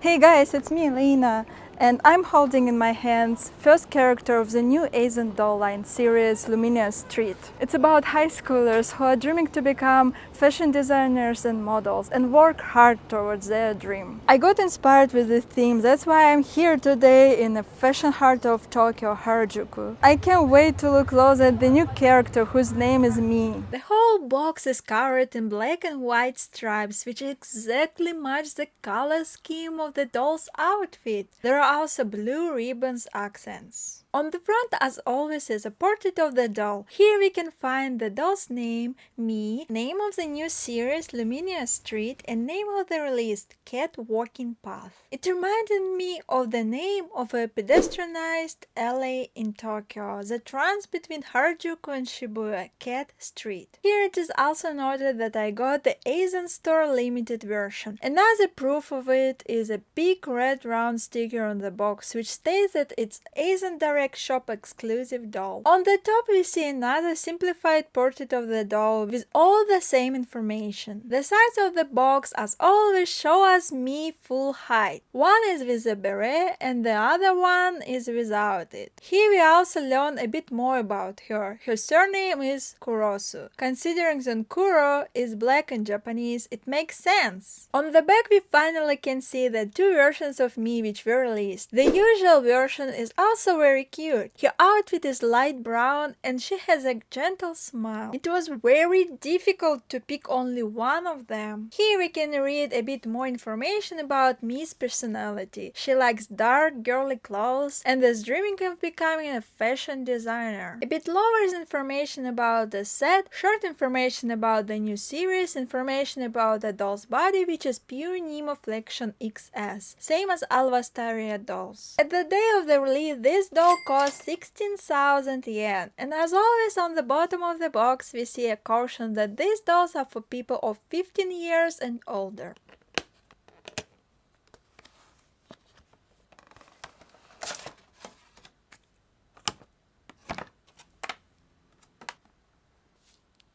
Hey guys, it's me, Lena, and I'm holding in my hands first character of the new Azone doll line series, Luminous Street. It's about high schoolers who are dreaming to become fashion designers and models and work hard towards their dream. I got inspired with the theme, that's why I'm here today in the fashion heart of Tokyo, Harajuku. I can't wait to look close at the new character whose name is Me. The whole box is covered in black and white stripes, which exactly match the color scheme of the doll's outfit. There are also blue ribbons accents. On the front, as always, is a portrait of the doll. Here we can find the doll's name, Me, name of the new series, Luminous Street, and name of the release, Cat Walking Path. It reminded me of the name of a pedestrianized alley in Tokyo that runs between Harajuku and Shibuya, Cat Street. Here it is also noted that I got the Azone Store limited version. Another proof of it is a big red round sticker on the box, which states that it's Azone Direct Shop exclusive doll. On the top we see another simplified portrait of the doll with all the same information. The sides of the box as always show us Me full height. One is with a beret and the other one is without it. Here we also learn a bit more about her. Her surname is Kurosu. Considering that Kuro is black in Japanese, it makes sense. On the back we finally can see the two versions of Me which were released. The usual version is also very cute. Her outfit is light brown and she has a gentle smile. It was very difficult to pick only one of them. Here we can read a bit more information about Mi's personality. She likes dark girly clothes and is dreaming of becoming a fashion designer. A bit lower is information about the set, short information about the new series, information about the doll's body which is pure Nemo Flexion XS, same as Alvastaria dolls. At the day of the release, this doll cost 16,000 yen, and as always on the bottom of the box we see a caution that these dolls are for people of 15 years and older.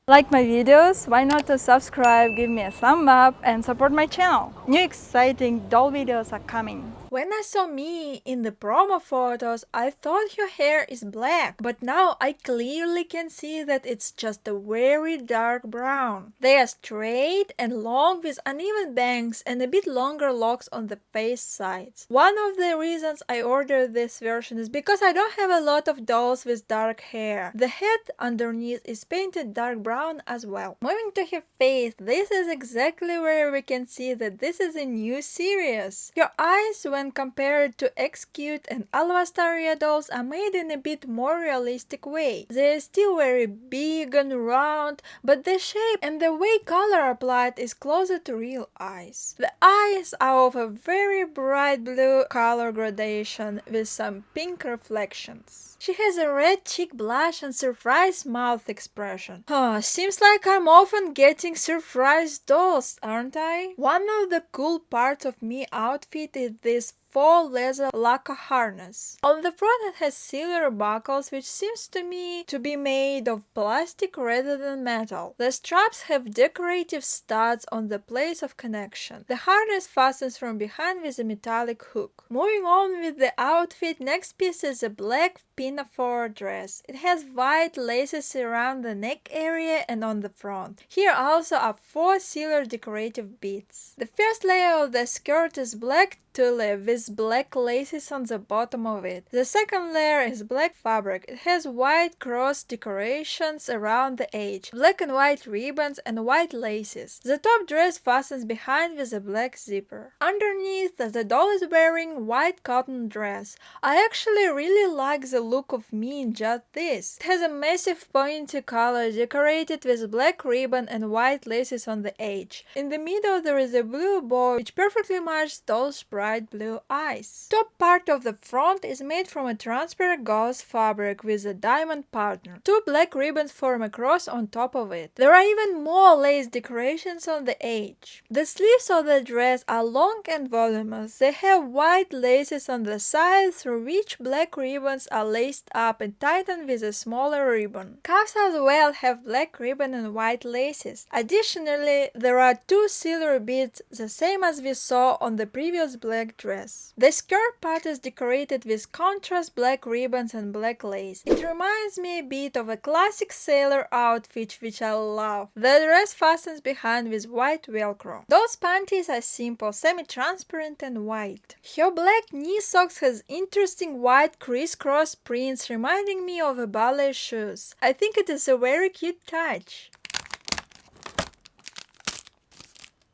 Like my videos, why not to subscribe, give me a thumb up and support my channel. New exciting doll videos are coming. When I saw Me in the promo photos, I thought her hair is black, but now I clearly can see that it's just a very dark brown. They are straight and long with uneven bangs and a bit longer locks on the face sides. One of the reasons I ordered this version is because I don't have a lot of dolls with dark hair. The head underneath is painted dark brown as well. Moving to her face, this is exactly where we can see that this is a new series. Her eyes, when compared to X-Cute and Alvastaria dolls, are made in a bit more realistic way. They are still very big and round, but the shape and the way color applied is closer to real eyes. The eyes are of a very bright blue color gradation with some pink reflections. She has a red cheek blush and surprised mouth expression. Seems like I'm often getting surprised dolls, aren't I? One of the cool parts of Me outfit is this faux leather lacquer harness. On the front it has silver buckles which seems to me to be made of plastic rather than metal. The straps have decorative studs on the place of connection. The harness fastens from behind with a metallic hook. Moving on with the outfit, next piece is a black pinafore dress. It has white laces around the neck area and on the front. Here also are 4 silver decorative beads. The first layer of the skirt is black tulle with black laces on the bottom of it. The second layer is black fabric. It has white cross decorations around the edge, black and white ribbons and white laces. The top dress fastens behind with a black zipper. Underneath, the doll is wearing white cotton dress. I actually really like the look of Me in just this. It has a massive pointy collar decorated with black ribbon and white laces on the edge. In the middle there is a blue bow which perfectly matches doll's bright blue eyes. Top part of the front is made from a transparent gauze fabric with a diamond partner. Two black ribbons form a cross on top of it. There are even more lace decorations on the edge. The sleeves of the dress are long and voluminous. They have white laces on the sides through which black ribbons are laced up and tightened with a smaller ribbon. Cuffs as well have black ribbon and white laces. Additionally, there are two silver beads, the same as we saw on the previous black dress. The skirt part is decorated with contrast black ribbons and black lace. It reminds me a bit of a classic sailor outfit which I love. The dress fastens behind with white velcro. Those panties are simple, semi-transparent and white. Her black knee socks has interesting white crisscross prints reminding me of a ballet shoes. I think it is a very cute touch.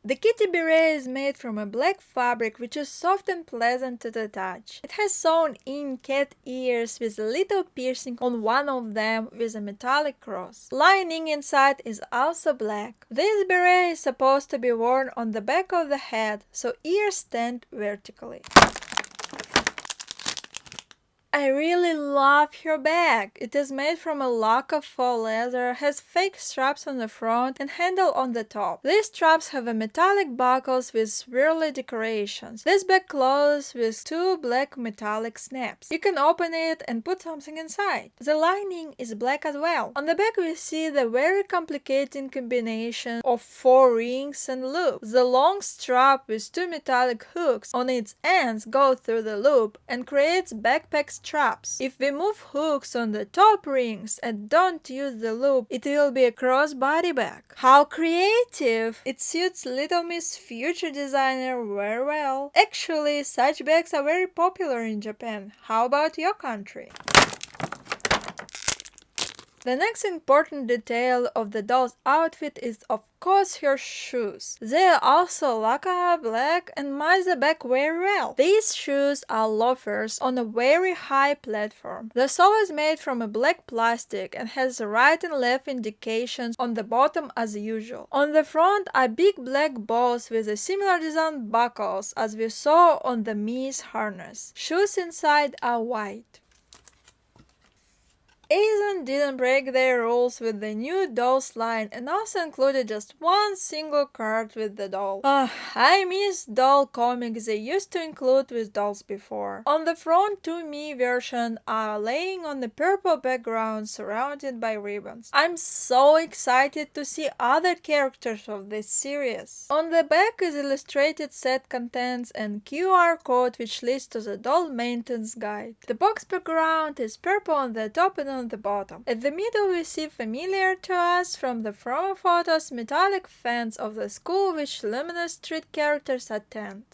The kitty beret is made from a black fabric which is soft and pleasant to the touch. It has sewn-in cat ears with a little piercing on one of them with a metallic cross. Lining inside is also black. This beret is supposed to be worn on the back of the head, so ears stand vertically. I really love her bag. It is made from a lock of faux leather, has fake straps on the front and handle on the top. These straps have a metallic buckles with swirly decorations. This bag closes with two black metallic snaps. You can open it and put something inside. The lining is black as well. On the back we see the very complicated combination of 4 rings and loops. The long strap with two metallic hooks on its ends go through the loop and creates backpack straps. If we move hooks on the top rings and don't use the loop, it will be a crossbody bag. How creative! It suits Little Miss Future designer very well. Actually, such bags are very popular in Japan. How about your country? The next important detail of the doll's outfit is of course her shoes. They are also lacquer black and match the back very well. These shoes are loafers on a very high platform. The sole is made from a black plastic and has the right and left indications on the bottom as usual. On the front are big black balls with a similar design buckles as we saw on the Miss harness. Shoes inside are white. Azone didn't break their rules with the new dolls line and also included just one single card with the doll. I miss doll comics they used to include with dolls before. On the front, two Me versions are laying on the purple background surrounded by ribbons. I'm so excited to see other characters of this series. On the back is illustrated set contents and QR code which leads to the doll maintenance guide. The box background is purple on the top and on the bottom. At the middle we see familiar to us from the promo photos metallic fans of the school which Luminous Street characters attend.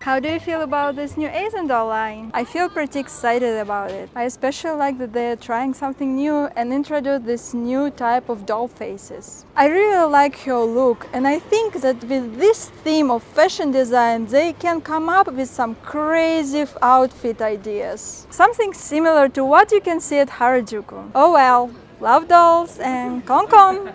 How do you feel about this new Azone doll line? I feel pretty excited about it. I especially like that they're trying something new and introduce this new type of doll faces. I really like her look, and I think that with this theme of fashion design they can come up with some crazy outfit ideas. Something similar to what you can see at Harajuku. Oh well, love dolls and con con!